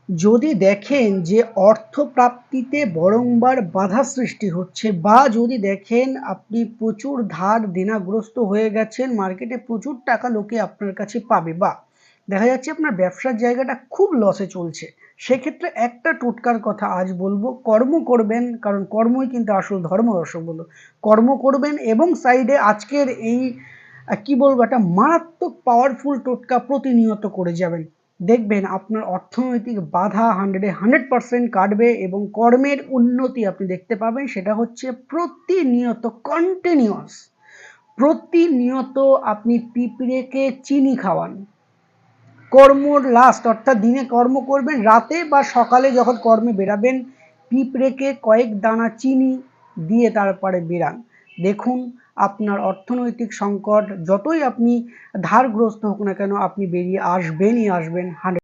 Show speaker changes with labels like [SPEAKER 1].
[SPEAKER 1] যদি দেখেন যে অর্থপ্রাপ্তিতে বারংবার বাধা সৃষ্টি হচ্ছে, বা যদি দেখেন আপনি প্রচুর ধার দেনাগ্রস্ত হয়ে গেছেন, মার্কেটে প্রচুর টাকা লোকে আপনার কাছে পাবে, বা দেখা যাচ্ছে আপনার ব্যবসার জায়গাটা খুব লসে চলছে, সেক্ষেত্রে একটা টোটকার কথা আজ বলবো। কর্ম করবেন, কারণ কর্মই কিন্তু আসল ধর্ম। দর্শক বন্ধু, কর্ম করবেন এবং সাইডে আজকের এই কি বলবো, একটা মারাত্মক পাওয়ারফুল টোটকা প্রতিনিয়ত করে যাবেন। দেখবেন আপনার অর্থনৈতিক বাধা 100% কাটবে এবং কর্মের উন্নতি আপনি দেখতে পাবেন। সেটা হচ্ছে প্রতিনিয়ত, কন্টিনিউয়াস, প্রতিনিয়ত আপনি পিঁপড়েকে চিনি খাওয়ান। কর্মর লাস্ট, অর্থাৎ দিনে কর্ম করবেন, রাতে বা সকালে যখন কর্মে বেরাবেন, পিঁপড়েকে কয়েক দানা চিনি দিয়ে তারপরে বেরান। দেখুন আপনার অর্থনৈতিক সংকট যতই আপনি ধারগ্রস্ত হোক না কেন, আপনি বেরিয়ে আসবেনই আসবেন 100।